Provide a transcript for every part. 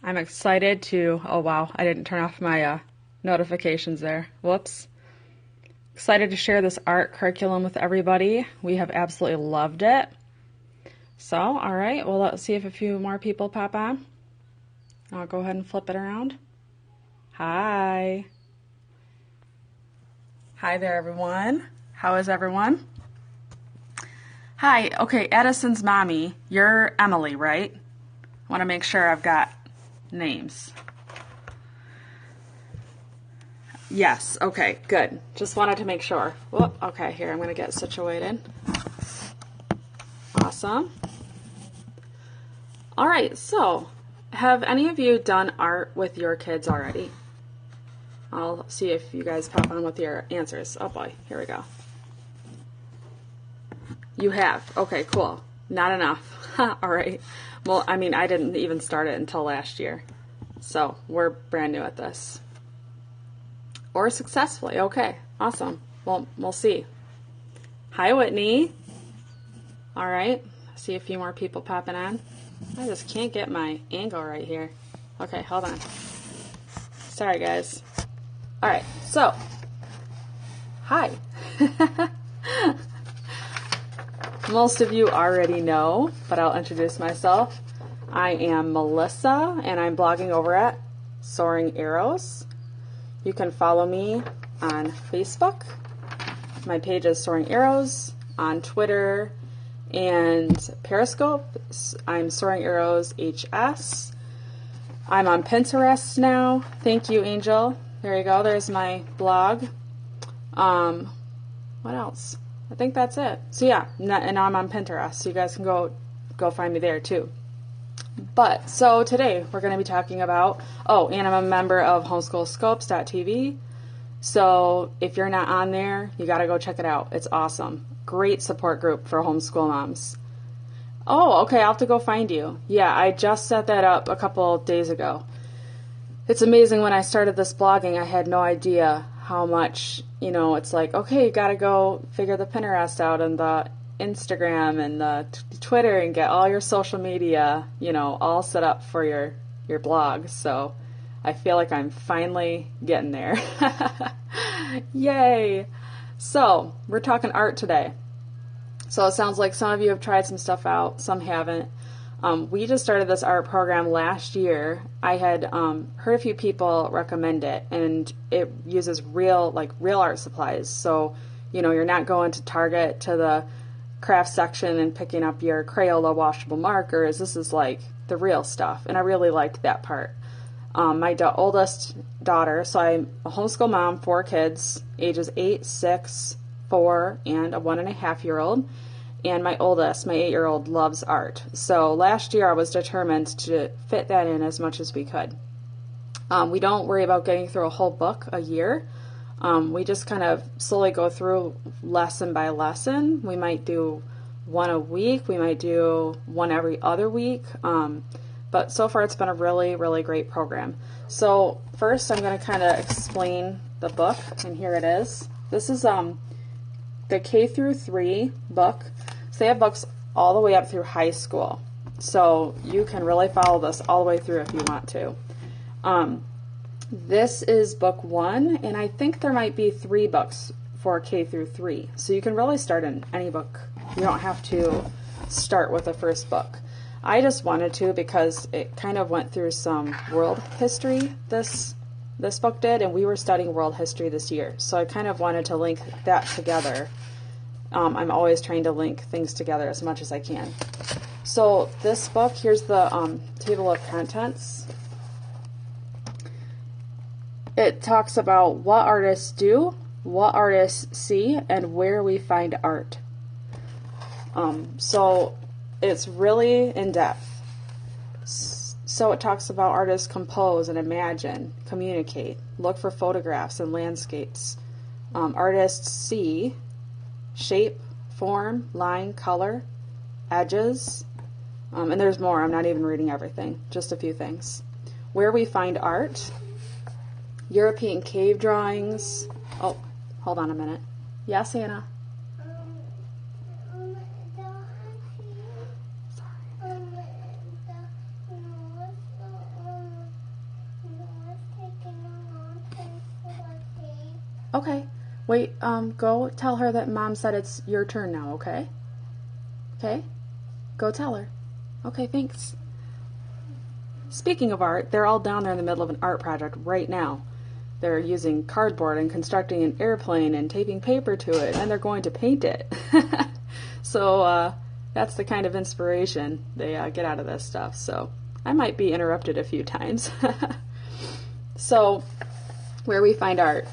I'm excited to, oh wow, I didn't turn off my notifications there. Whoops. Excited to share this art curriculum with everybody. We have absolutely loved it. So, all right, well, let's see if a few more people pop on. I'll go ahead and flip it around. Hi. Hi there, everyone. How is everyone? Hi, okay, Edison's mommy. You're Emily, right? I want to make sure I've got names. Yes, okay, good. Just wanted to make sure. Whoop, okay, here, I'm going to get situated. Awesome. All right, so have any of you done art with your kids already? I'll see if you guys pop on with your answers. Oh boy, here we go. You have. Okay, cool. Not enough. All right. Well, I mean, I didn't even start it until last year. So we're brand new at this. Or successfully. Okay, awesome. Well, we'll see. Hi, Whitney. All right. See a few more people popping on. I just can't get my angle right here. Okay, hold on. Sorry, guys. All right, so, hi. Most of you already know, but I'll introduce myself. I am Melissa, and I'm blogging over at Soaring Arrows. You can follow me on Facebook. My page is Soaring Arrows. On Twitter and Periscope, I'm Soaring Arrows HS. I'm on Pinterest now. Thank you, Angel. There you go. There's my blog. What else? I think that's it. So yeah, and now I'm on Pinterest, so you guys can go find me there too. But so today we're going to be talking about, and I'm a member of homeschoolscopes.tv. So if you're not on there, you got to go check it out. It's awesome. Great support group for homeschool moms. Oh, okay, I'll have to go find you. Yeah, I just set that up a couple days ago. It's amazing, when I started this blogging, I had no idea how much, it's like, okay, you got to go figure the Pinterest out and the Instagram and the Twitter and get all your social media, all set up for your blog. So I feel like I'm finally getting there. Yay! So we're talking art today. So it sounds like some of you have tried some stuff out, some haven't. We just started this art program last year. I had heard a few people recommend it, and it uses real art supplies. So, you're not going to Target to the craft section and picking up your Crayola washable markers. This is like the real stuff, and I really liked that part. My oldest daughter, so I'm a homeschool mom, 4 kids, ages 8, 6, 4, and a 1.5-year-old. And my oldest, my 8-year-old, loves art. So last year I was determined to fit that in as much as we could. We don't worry about getting through a whole book a year. We just kind of slowly go through lesson by lesson. We might do one a week. We might do one every other week. But so far it's been a really, really great program. So first I'm going to kind of explain the book, and here it is. This is the K through 3 book. So they have books all the way up through high school. So you can really follow this all the way through if you want to. This is book 1, and I think there might be 3 books for K through 3. So you can really start in any book. You don't have to start with the first book. I just wanted to because it kind of went through some world history, this book did, and we were studying world history this year. So I kind of wanted to link that together. I'm always trying to link things together as much as I can. So this book, here's the table of contents. It talks about what artists do, what artists see, and where we find art. So it's really in-depth. So it talks about artists compose and imagine, communicate, look for photographs and landscapes. Artists see shape, form, line, color, edges, and there's more. I'm not even reading everything, just a few things. Where we find art, European cave drawings. Oh, hold on a minute. Yes, Anna? Okay. Wait, go tell her that Mom said it's your turn now, okay? Okay? Go tell her. Okay, thanks. Speaking of art, they're all down there in the middle of an art project right now. They're using cardboard and constructing an airplane and taping paper to it, and they're going to paint it. So that's the kind of inspiration they get out of this stuff. So I might be interrupted a few times. So where we find art.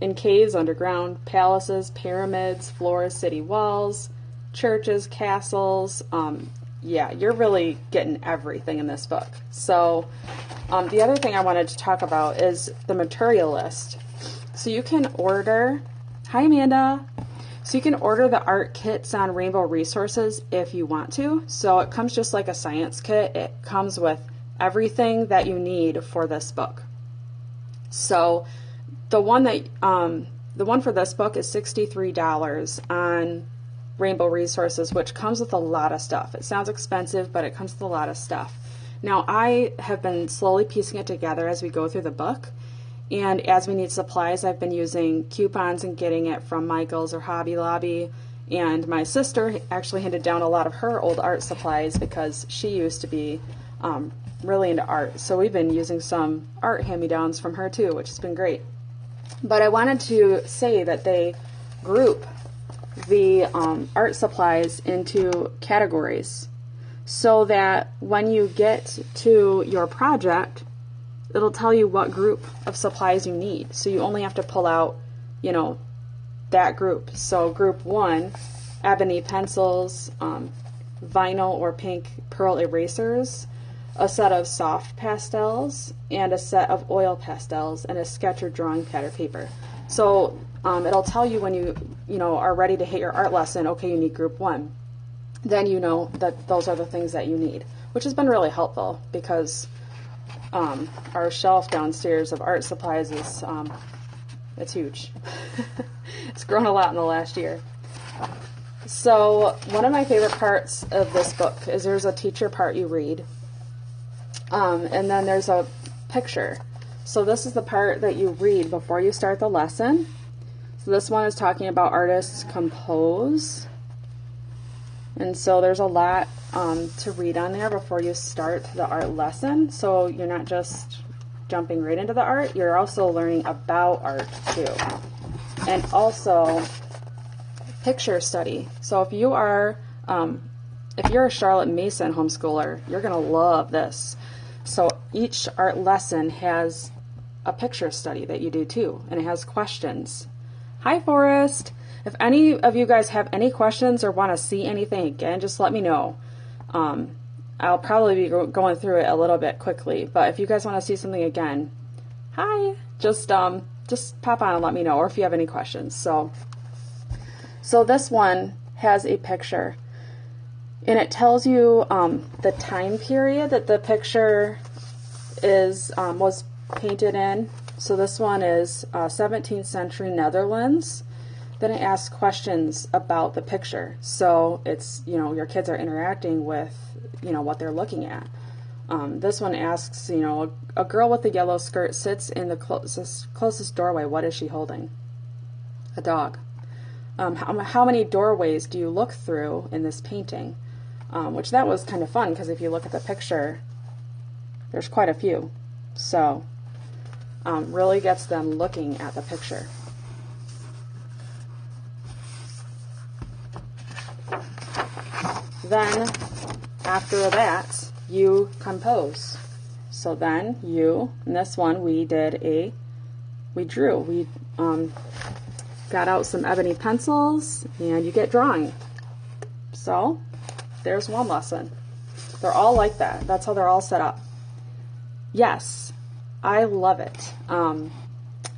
In caves, underground, palaces, pyramids, floors, city walls, churches, castles. Yeah, you're really getting everything in this book. So the other thing I wanted to talk about is the material list. So you can order, hi Amanda, so you can order the art kits on Rainbow Resources if you want to. So it comes just like a science kit. It comes with everything that you need for this book. So the one for this book is $63 on Rainbow Resources, which comes with a lot of stuff. It sounds expensive, but it comes with a lot of stuff. Now, I have been slowly piecing it together as we go through the book, and as we need supplies, I've been using coupons and getting it from Michael's or Hobby Lobby, and my sister actually handed down a lot of her old art supplies because she used to be really into art, so we've been using some art hand-me-downs from her too, which has been great. But I wanted to say that they group the art supplies into categories so that when you get to your project, it'll tell you what group of supplies you need. So you only have to pull out, you know, that group. So group 1, ebony pencils, vinyl or pink pearl erasers, a set of soft pastels, and a set of oil pastels, and a sketch or drawing pad or paper. So it'll tell you when you are ready to hit your art lesson, okay, you need group 1. Then you know that those are the things that you need, which has been really helpful because our shelf downstairs of art supplies is it's huge. It's grown a lot in the last year. So one of my favorite parts of this book is there's a teacher part you read, and then there's a picture. So this is the part that you read before you start the lesson. So this one is talking about artists compose. And so there's a lot to read on there before you start the art lesson. So you're not just jumping right into the art, you're also learning about art too. And also picture study. So if you are if you're a Charlotte Mason homeschooler, you're going to love this. So each art lesson has a picture study that you do too, and it has questions. Hi Forrest! If any of you guys have any questions or want to see anything again, just let me know. I'll probably be going through it a little bit quickly, but if you guys want to see something again, hi! Just pop on and let me know, or if you have any questions. So this one has a picture, and it tells you the time period that the picture was painted in. So this one is 17th century Netherlands. Then it asks questions about the picture. So it's, your kids are interacting with, what they're looking at. This one asks, a girl with a yellow skirt sits in the closest doorway. What is she holding? A dog. How many doorways do you look through in this painting? Which that was kind of fun because if you look at the picture, there's quite a few. So really gets them looking at the picture. Then after that, you compose. So then in this one, we drew. We got out some ebony pencils, and you get drawing. So there's one lesson. They're all like that. That's how they're all set up. Yes, I love it. And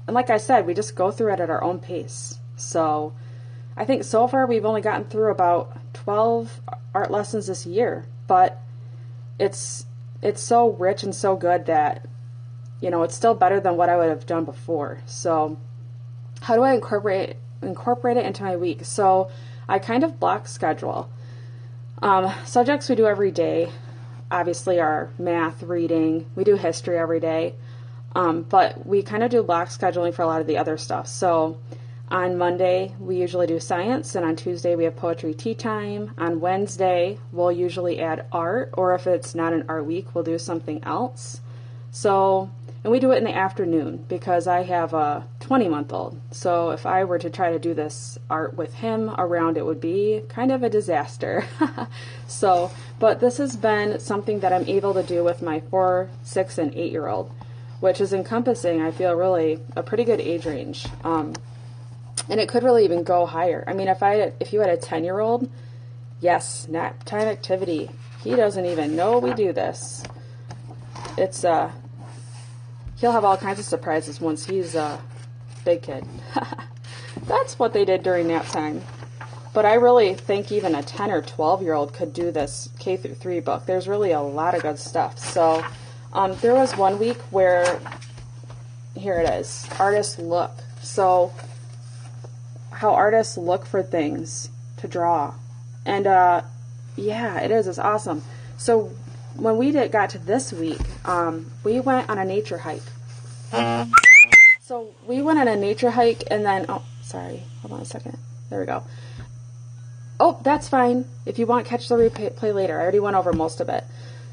like I said, we just go through it at our own pace. So I think so far we've only gotten through about 12 art lessons this year, but it's so rich and so good that, it's still better than what I would have done before. So how do I incorporate it into my week? So I kind of block schedule. Subjects we do every day, obviously, are math, reading. We do history every day. But we kind of do block scheduling for a lot of the other stuff. So on Monday, we usually do science, and on Tuesday, we have poetry tea time. On Wednesday, we'll usually add art, or if it's not an art week, we'll do something else. So, and we do it in the afternoon because I have a 20-month-old. So if I were to try to do this art with him around, it would be kind of a disaster. So, but this has been something that I'm able to do with my 4, 6, and 8-year-old, which is encompassing, I feel, really a pretty good age range. And it could really even go higher. I mean, if you had a 10-year-old, yes, nap time activity. He doesn't even know we do this. It's he'll have all kinds of surprises once he's a big kid. That's what they did during nap time. But I really think even a 10 or 12-year-old could do this K through 3 book. There's really a lot of good stuff. So there was one week where, here it is, artists look. So how artists look for things to draw. And yeah, it is. It's awesome. So when we got to this week, we went on a nature hike. So we went on a nature hike and then, oh, sorry, hold on a second. There we go. Oh, that's fine. If you want, catch the replay later. I already went over most of it.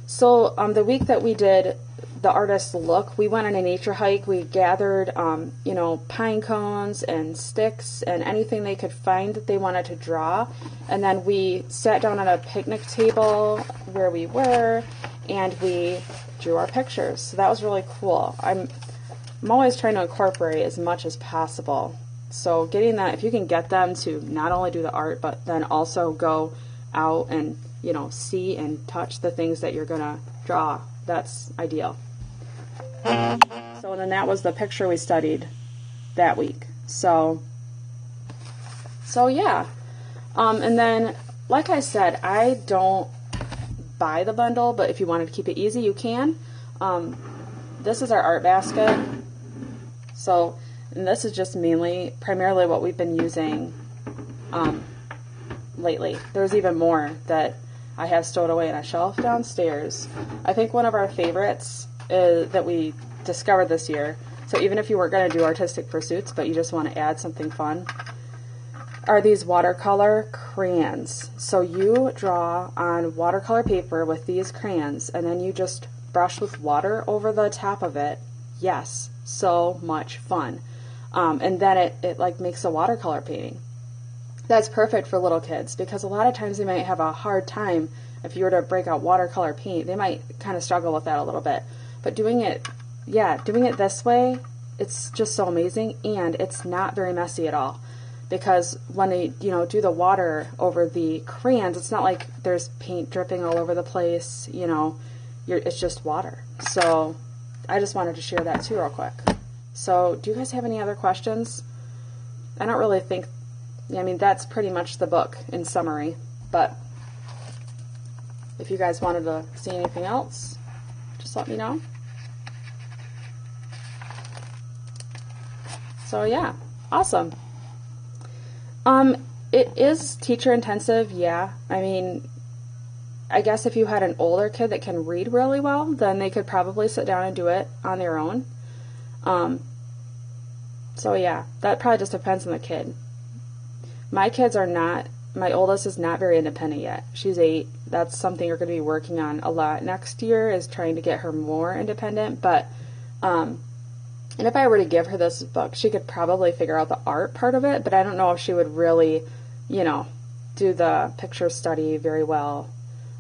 So the week that we did the artist's look, we went on a nature hike. We gathered, pine cones and sticks and anything they could find that they wanted to draw. And then we sat down on a picnic table where we were, and we drew our pictures. So that was really cool. I'm always trying to incorporate as much as possible. So getting that, if you can get them to not only do the art, but then also go out and, see and touch the things that you're going to draw, that's ideal. So then that was the picture we studied that week. So yeah. And then, like I said, I don't buy the bundle, but if you wanted to keep it easy, you can. This is our art basket. So, and this is just primarily what we've been using lately. There's even more that I have stowed away on a shelf downstairs. I think one of our favorites is that we discovered this year, so even if you weren't going to do artistic pursuits, but you just want to add something fun, are these watercolor crayons. So you draw on watercolor paper with these crayons, and then you just brush with water over the top of it. Yes, so much fun. And then it like makes a watercolor painting. That's perfect for little kids because a lot of times they might have a hard time. If you were to break out watercolor paint, they might kind of struggle with that a little bit. But doing it this way, it's just so amazing, and it's not very messy at all. Because when they, do the water over the crayons, it's not like there's paint dripping all over the place. It's just water. So I just wanted to share that too real quick. So do you guys have any other questions? I don't really think, that's pretty much the book in summary. But if you guys wanted to see anything else, just let me know. So yeah, awesome. It is teacher intensive, yeah. I guess if you had an older kid that can read really well, then they could probably sit down and do it on their own. So yeah, that probably just depends on the kid. My oldest is not very independent yet. She's 8. That's something we're going to be working on a lot next year, is trying to get her more independent. But, and if I were to give her this book, she could probably figure out the art part of it, but I don't know if she would really, do the picture study very well,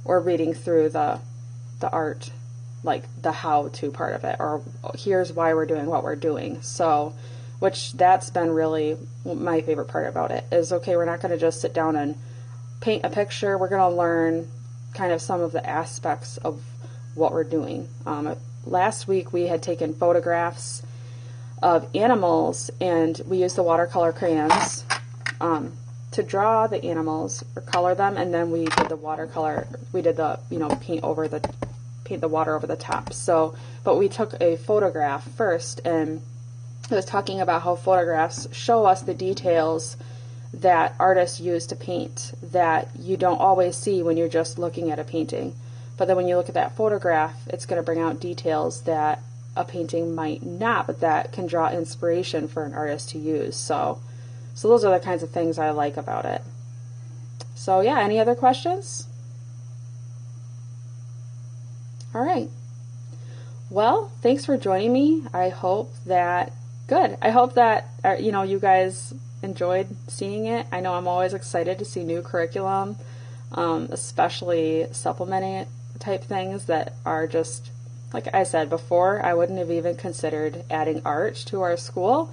or reading through the art, like the how-to part of it, or here's why we're doing what we're doing. So, which that's been really my favorite part about it, is, okay, we're not going to just sit down and paint a picture. We're going to learn kind of some of the aspects of what we're doing. Last week we had taken photographs of animals, and we used the watercolor crayons to draw the animals or color them, and then we did the watercolor. We did the paint the water over the top. So, but we took a photograph first, and it was talking about how photographs show us the details that artists use to paint that you don't always see when you're just looking at a painting. But then when you look at that photograph, it's going to bring out details that a painting might not, but that can draw inspiration for an artist to use. So those are the kinds of things I like about it. So yeah, any other questions? All right. Well, thanks for joining me. I hope that you guys enjoyed seeing it. I know I'm always excited to see new curriculum, especially supplementing type things that are just, like I said before, I wouldn't have even considered adding art to our school.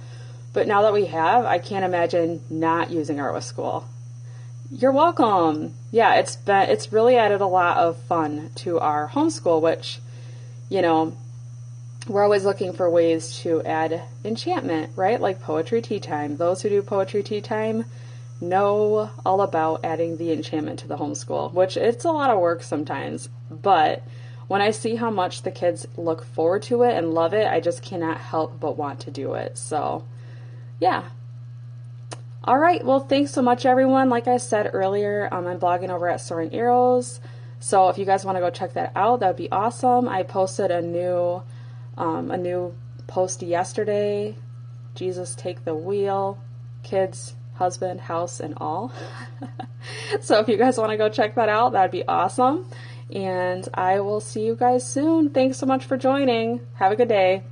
But now that we have, I can't imagine not using art with school. You're welcome. Yeah, it's really added a lot of fun to our homeschool, which, we're always looking for ways to add enchantment, right? Like poetry tea time. Those who do poetry tea time know all about adding the enchantment to the homeschool, which it's a lot of work sometimes. But when I see how much the kids look forward to it and love it, I just cannot help but want to do it. So, yeah. All right. Well, thanks so much, everyone. Like I said earlier, I'm blogging over at Soaring Arrows. So if you guys want to go check that out, that would be awesome. I posted a new post yesterday. Jesus, take the wheel. Kids, husband, house, and all. So if you guys want to go check that out, that'd be awesome. And I will see you guys soon. Thanks so much for joining. Have a good day.